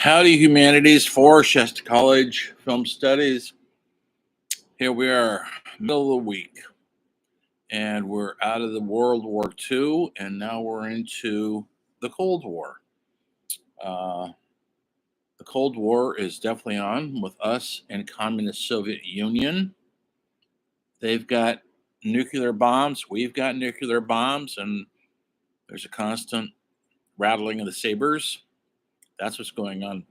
Howdy, Humanities for Shasta College Film Studies. Here we are, middle of the week, and we're out of the World War II, and now we're into the Cold War. The Cold War is definitely on with us and Communist Soviet Union. They've got nuclear bombs, we've got nuclear bombs, and there's a constant rattling of the sabers. That's what's going on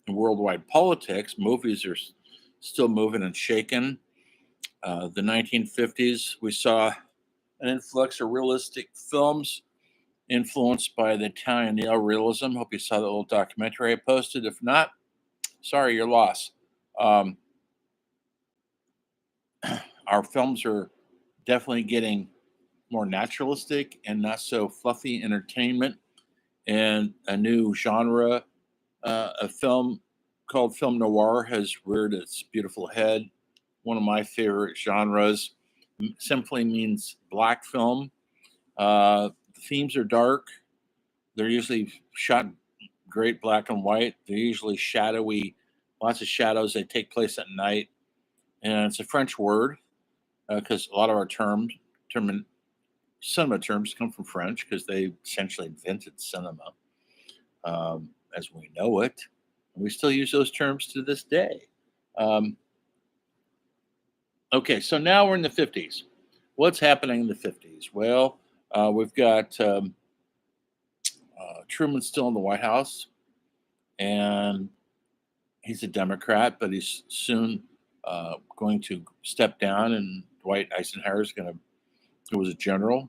in worldwide politics. Movies are still moving and shaking. The 1950s, we saw an influx of realistic films influenced by the Italian neorealism. Hope you saw that little documentary I posted. If not, sorry, you're lost. Our films are definitely getting more naturalistic and not so fluffy entertainment, and a new genre of film called film noir has reared its beautiful head. One of my favorite genres simply means black film. The themes are dark. They're usually shot great black and white. They're usually shadowy, lots of shadows. They take place at night. And it's a French word because a lot of our cinema terms come from French because they essentially invented cinema as we know it. And we still use those terms to this day. Okay, so now we're in the 50s. What's happening in the 50s? Well, we've got Truman still in the White House, and he's a Democrat, but he's soon going to step down, and Dwight Eisenhower is who was a general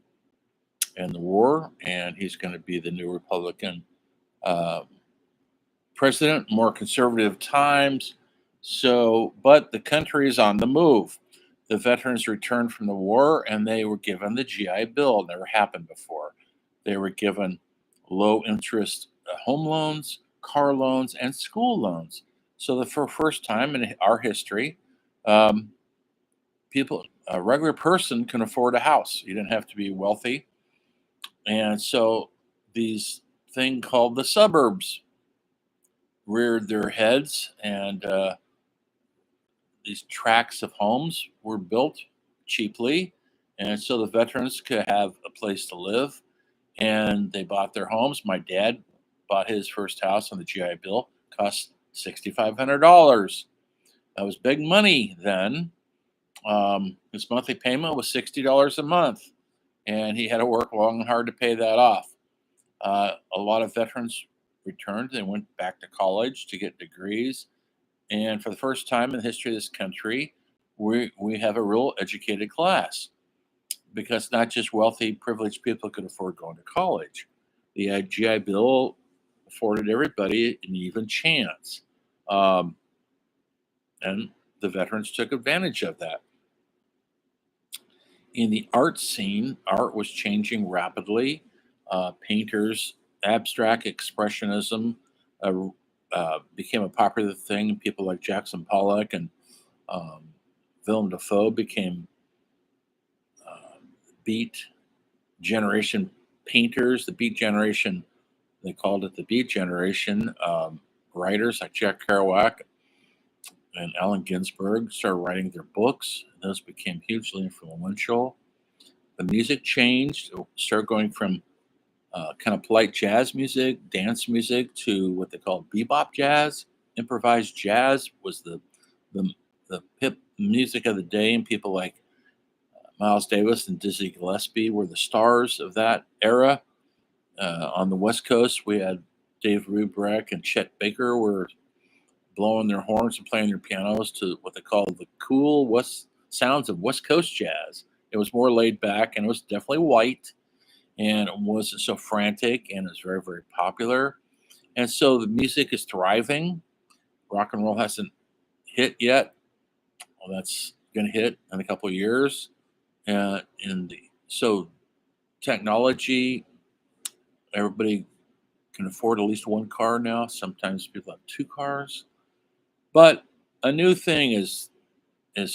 in the war, and he's going to be the new Republican president, more conservative times. So, but the country is on the move. The veterans returned from the war, and they were given the GI Bill. Never happened before. They were given low interest home loans, car loans, and school loans. So, for the first time in our history, a regular person can afford a house. You didn't have to be wealthy. And so, these thing called the suburbs reared their heads, and these tracts of homes were built cheaply, and so the veterans could have a place to live, and they bought their homes. My dad bought his first house on the GI Bill, cost $6,500. That was big money then. His monthly payment was $60 a month, and he had to work long and hard to pay that off. A lot of veterans returned and went back to college to get degrees. And for the first time in the history of this country, we have a real educated class, because not just wealthy, privileged people could afford going to college. The GI Bill afforded everybody an even chance. And the veterans took advantage of that. In the art scene, art was changing rapidly. Painters, abstract expressionism became a popular thing. People like Jackson Pollock and Willem Dafoe became Beat Generation painters. The Beat Generation, they called it the Beat Generation. Writers like Jack Kerouac and Allen Ginsberg started writing their books. Those became hugely influential. The music changed, started going from kind of polite jazz music, dance music, to what they call bebop jazz. Improvised jazz was the hip music of the day, and people like Miles Davis and Dizzy Gillespie were the stars of that era. On the West Coast, we had Dave Brubeck and Chet Baker were blowing their horns and playing their pianos to what they call the cool West sounds of West Coast jazz. It was more laid back, and it was definitely white, and it wasn't so frantic, and it was very, very popular. And so the music is thriving. Rock and roll hasn't hit yet. Well, that's going to hit in a couple of years. So technology, everybody can afford at least one car now. Sometimes people have two cars. But a new thing has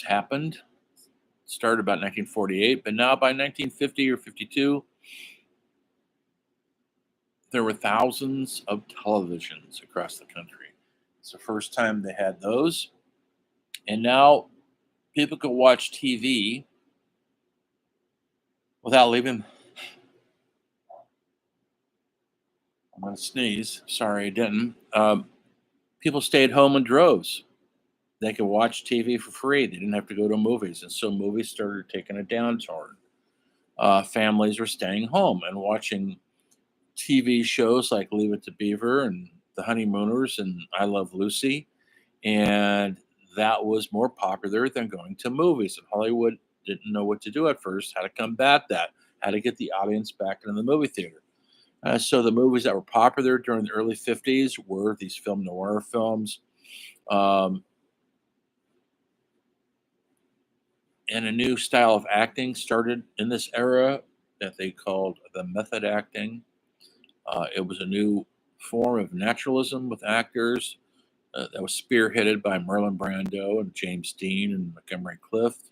happened. Started about 1948, but now by 1950 or 52, there were thousands of televisions across the country. It's the first time they had those. And now people can watch TV without leaving. I'm going to sneeze. Sorry, I didn't. People stayed home in droves. They could watch TV for free. They didn't have to go to movies. And so movies started taking a downturn. Families were staying home and watching TV shows like Leave It to Beaver and The Honeymooners and I Love Lucy. And that was more popular than going to movies. And Hollywood didn't know what to do at first, how to combat that, how to get the audience back into the movie theater. So the movies that were popular during the early 50s were these film noir films. Um, and a new style of acting started in this era that they called the method acting. It was a new form of naturalism with actors that was spearheaded by Marlon Brando and James Dean and Montgomery Clift.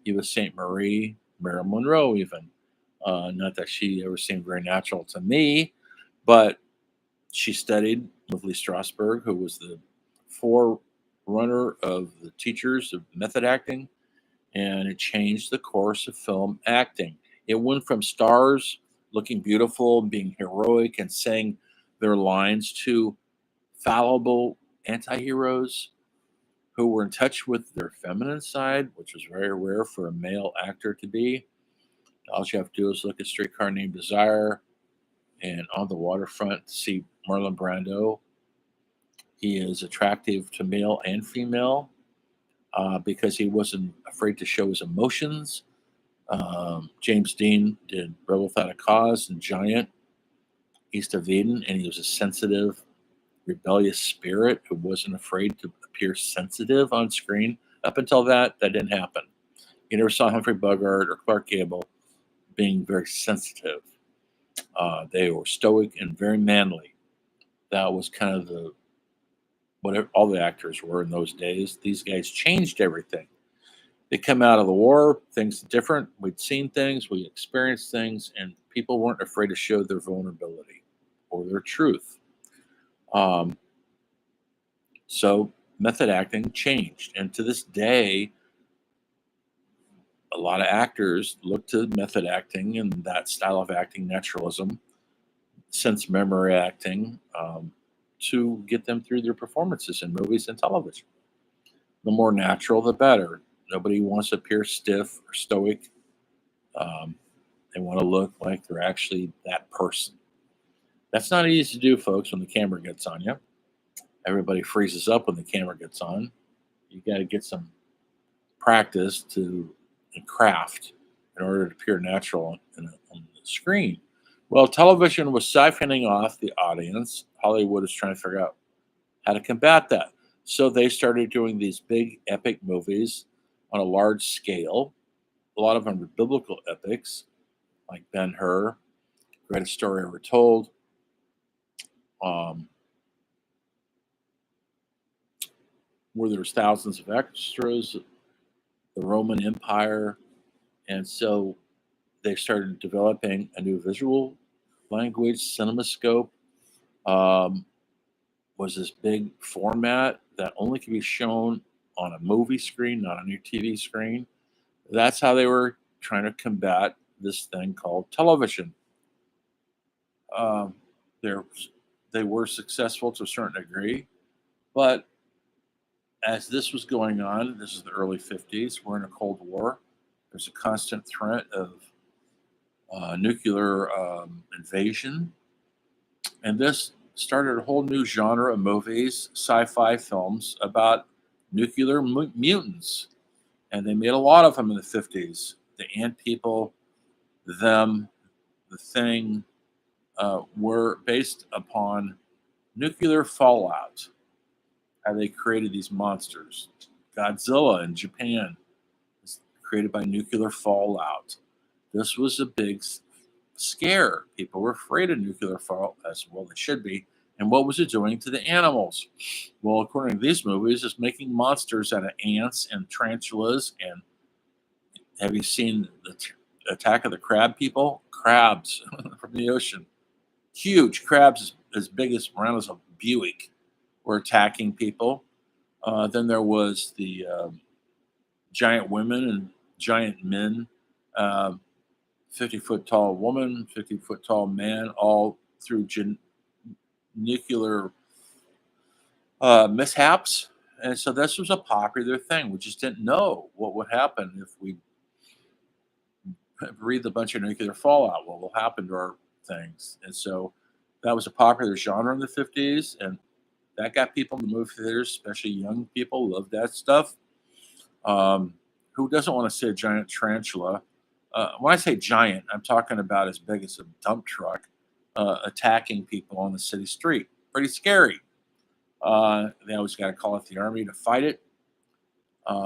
He was Saint Marie, Marilyn Monroe, even. Not that she ever seemed very natural to me, but she studied with Lee Strasberg, who was the forerunner of the teachers of method acting, and it changed the course of film acting. It went from stars looking beautiful, being heroic, and saying their lines to fallible anti-heroes who were in touch with their feminine side, which was very rare for a male actor to be. All you have to do is look at Streetcar Named Desire and On the Waterfront to see Marlon Brando. He is attractive to male and female because he wasn't afraid to show his emotions. James Dean did Rebel Without a Cause and Giant, East of Eden, and he was a sensitive, rebellious spirit who wasn't afraid to appear sensitive on screen. Up until that didn't happen. You never saw Humphrey Bogart or Clark Gable being very sensitive. They were stoic and very manly. That was kind of the what all the actors were in those days. These guys changed everything. They come out of the war, things different. We'd seen things, we experienced things, and people weren't afraid to show their vulnerability or their truth. Um, so method acting changed, and to this day, a lot of actors look to method acting and that style of acting, naturalism, sense memory acting, to get them through their performances in movies and television. The more natural, the better. Nobody wants to appear stiff or stoic. Um, they want to look like they're actually that person. That's not easy to do, folks, when the camera gets on you. Everybody freezes up when the camera gets on. You got to get some practice to craft in order to appear natural on the screen. Well, television was siphoning off the audience. Hollywood is trying to figure out how to combat that. So they started doing these big epic movies on a large scale. A lot of them were biblical epics, like Ben-Hur, Greatest Story Ever Told, where there was thousands of extras, the Roman Empire, and so they started developing a new visual language. CinemaScope was this big format that only could be shown on a movie screen, not on your TV screen. That's how they were trying to combat this thing called television. Um, they're, they were successful to a certain degree, but as this was going on, this is the early 50s, we're in a Cold War. There's a constant threat of nuclear invasion. And this started a whole new genre of movies, sci-fi films about nuclear mutants. And they made a lot of them in the 50s. The Ant People, Them, The Thing were based upon nuclear fallout, how they created these monsters. Godzilla in Japan was created by nuclear fallout. This was a big scare. People were afraid of nuclear fallout, as well they should be. And what was it doing to the animals? Well, according to these movies, it's making monsters out of ants and tarantulas. And have you seen the Attack of the Crab People? Crabs from the ocean huge crabs as big as around as a Buick were attacking people. Then there was the giant women and giant men, uh, 50-foot tall woman, 50-foot tall man, all through nuclear mishaps. And so this was a popular thing. We just didn't know what would happen if we breathe a bunch of nuclear fallout. What will happen to our things? And so that was a popular genre in the 50s. And that got people in the movie theaters, especially young people, loved that stuff. Um, who doesn't want to see a giant tarantula? When I say giant, I'm talking about as big as a dump truck attacking people on the city street. Pretty scary. They always got to call out the army to fight it.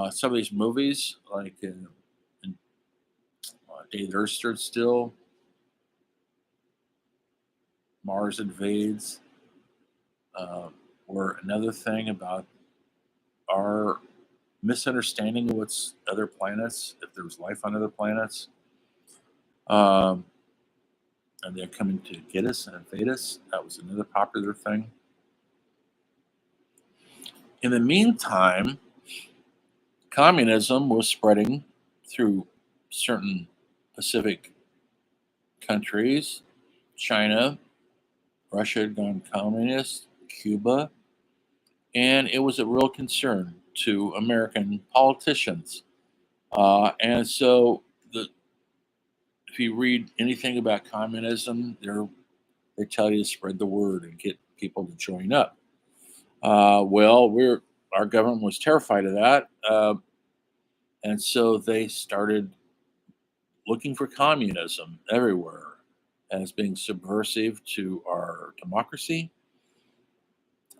Some of these movies, like in Day the Earth Stood Still, Mars Invades, uh, were another thing about our misunderstanding of what's other planets, if there was life on other planets. Um, and they're coming to get us and invade us. That was another popular thing. In the meantime, communism was spreading through certain Pacific countries. China, Russia had gone communist, Cuba, and it was a real concern to American politicians. And so, if you read anything about communism, they tell you to spread the word and get people to join up. Well, our government was terrified of that, and so they started looking for communism everywhere as being subversive to our democracy.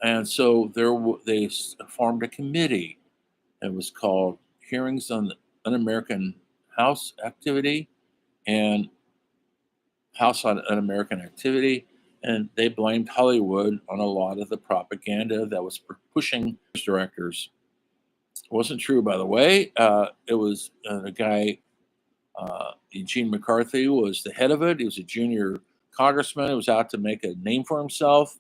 And so they formed a committee. It was called Hearings on Un-American House Activity and House on Un-American Activity. And they blamed Hollywood on a lot of the propaganda that was pushing directors. It wasn't true, by the way. It was a guy, Eugene McCarthy, was the head of it. He was a junior congressman who was out to make a name for himself.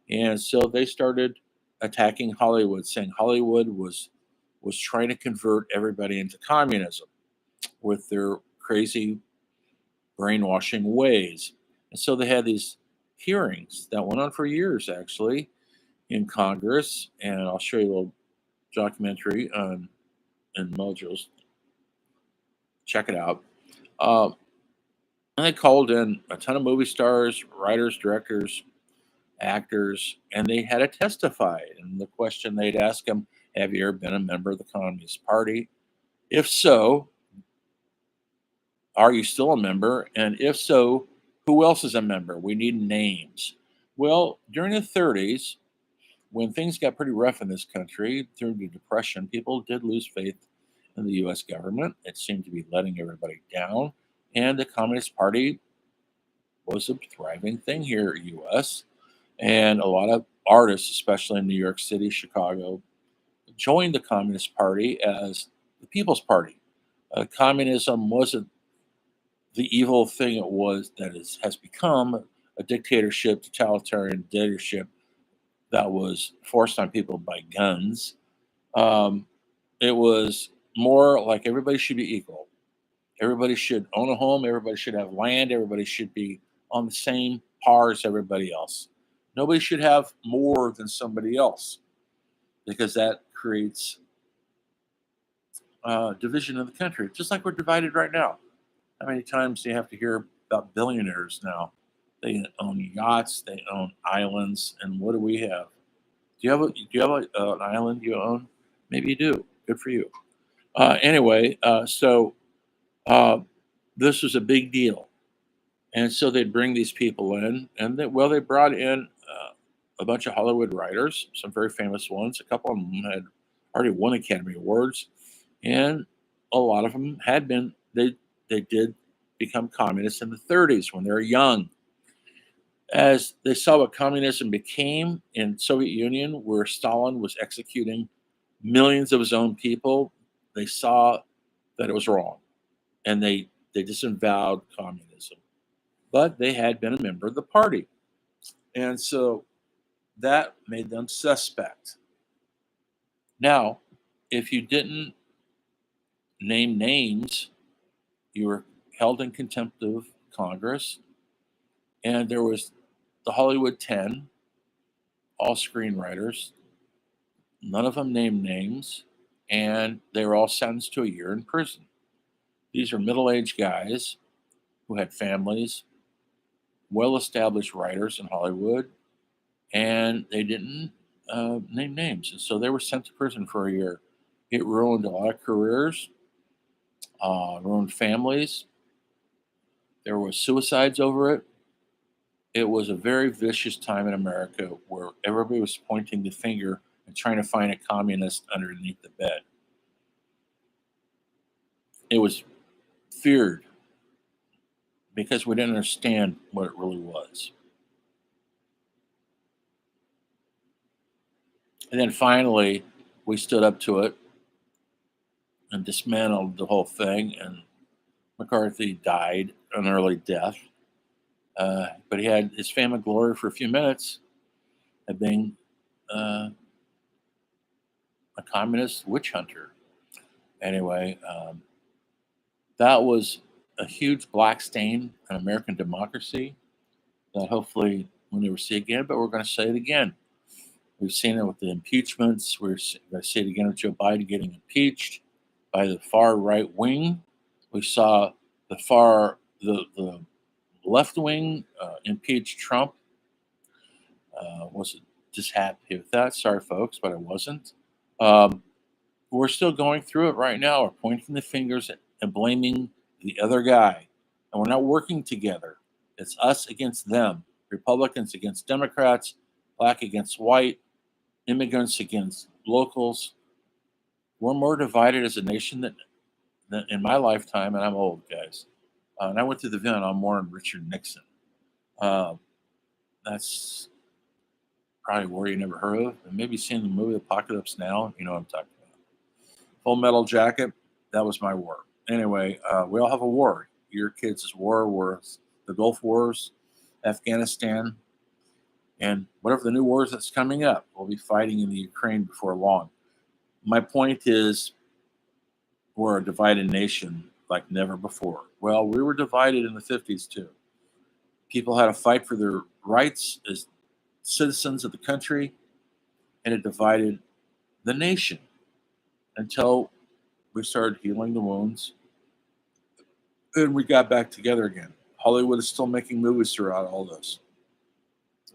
And so they started attacking Hollywood, saying Hollywood was trying to convert everybody into communism with their crazy brainwashing ways. And so they had these hearings that went on for years, actually, in Congress. And I'll show you a little documentary on in Mojo's. Check it out. And they called in a ton of movie stars, writers, directors, actors, and they had to testify. And the question they'd ask them, have you ever been a member of the Communist Party? If so, are you still a member? And if so, who else is a member? We need names. Well, during the 30s, when things got pretty rough in this country, during the Depression, people did lose faith in the US government. It seemed to be letting everybody down. And the Communist Party was a thriving thing here in the US. And a lot of artists, especially in New York City, Chicago, joined the Communist Party as the People's Party. Communism wasn't the evil thing it was that has become a dictatorship, totalitarian dictatorship that was forced on people by guns. Um, it was more like everybody should be equal. Everybody should own a home. Everybody should have land. Everybody should be on the same par as everybody else. Nobody should have more than somebody else because that creates division of the country, just like we're divided right now. How many times do you have to hear about billionaires now? They own yachts, they own islands, and what do we have? An island you own? Maybe you do. Good for you. Anyway, so this was a big deal, and so they'd bring these people in, and they brought in a bunch of Hollywood writers, some very famous ones. A couple of them had already won Academy Awards, and a lot of them had been they did become communists in the 30s when they were young. As they saw what communism became in Soviet Union, where Stalin was executing millions of his own people, they saw that it was wrong, and they disavowed communism. But they had been a member of the party. And so that made them suspect. Now, if you didn't name names, you were held in contempt of Congress. And there was the Hollywood 10, all screenwriters. None of them named names, and they were all sentenced to a year in prison. These are middle aged guys who had families, well established writers in Hollywood, and they didn't name names. And so they were sent to prison for a year. It ruined a lot of careers, ruined families. There were suicides over it. It was a very vicious time in America where everybody was pointing the finger and trying to find a communist underneath the bed. It was feared because we didn't understand what it really was. And then finally, we stood up to it and dismantled the whole thing. And McCarthy died an early death. But he had his fame and glory for a few minutes of being a communist witch hunter. Anyway, that was a huge black stain on American democracy that hopefully we'll never see again, but we're going to say it again. We've seen it with the impeachments. We're going to see it again with Joe Biden getting impeached by the far right wing. We saw the left wing impeach Trump. Wasn't just happy with that. Sorry, folks, but I wasn't. We're still going through it right now. We're pointing the fingers and blaming the other guy, and we're not working together. It's us against them. Republicans against Democrats, black against white, immigrants against locals. We're more divided as a nation than in my lifetime, and I'm old, guys. And I went through the Vietnam War and Richard Nixon. Uh, that's probably a war you never heard of. And maybe seen the movie Apocalypse Now. You know what I'm talking about. Full Metal Jacket. That was my war. Anyway, we all have a war. Your kids' war was the Gulf Wars, Afghanistan, and whatever the new wars that's coming up. We'll be fighting in the Ukraine before long. My point is, we're a divided nation like never before. Well, we were divided in the 50s too. People had to fight for their rights as citizens of the country, and it divided the nation until we started healing the wounds and we got back together again. Hollywood is still making movies throughout all this.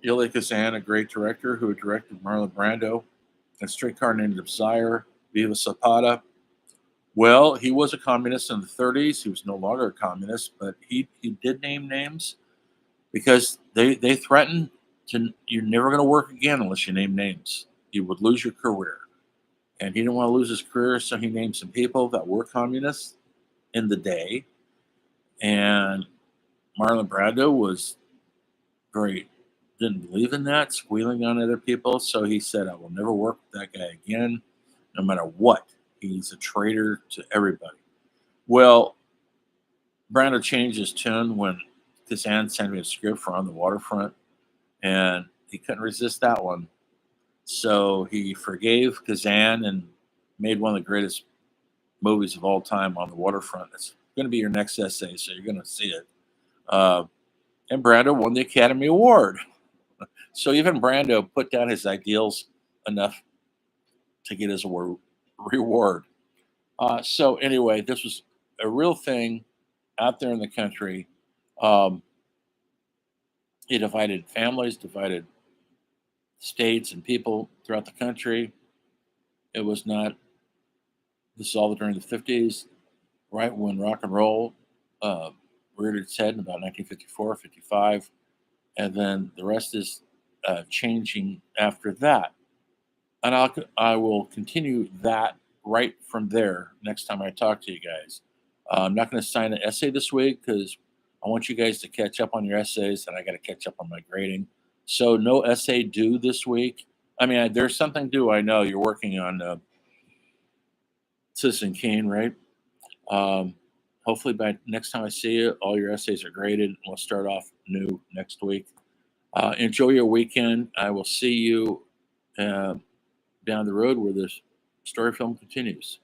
Elia Kazan, a great director who had directed Marlon Brando and Streetcar Named Desire, Viva Zapata. Well, he was a communist in the 30s. He was no longer a communist, but he did name names because they threatened to, you're never going to work again unless you name names. You would lose your career. And he didn't want to lose his career, so he named some people that were communists in the day. And Marlon Brando didn't believe in that, squealing on other people. So he said, I will never work with that guy again, no matter what. He's a traitor to everybody. Well, Brando changed his tune when Kazan sent me a script for On the Waterfront, and he couldn't resist that one. So he forgave Kazan and made one of the greatest movies of all time, On the Waterfront. It's going to be your next essay, so you're going to see it. And Brando won the Academy Award. So even Brando put down his ideals enough to get his reward. So anyway, this was a real thing out there in the country. It divided families, divided states and people throughout the country. It was not, this is all during the 50s, right when rock and roll reared its head in about 1954, 55. And then the rest is changing after that. And I will continue that right from there next time I talk to you guys. I'm not going to sign an essay this week because I want you guys to catch up on your essays, and I got to catch up on my grading. So no essay due this week. I mean, there's something due. I know you're working on Citizen Kane, right? Hopefully by next time I see you, all your essays are graded, and we'll start off new next week. Enjoy your weekend. I will see you down the road where this story film continues.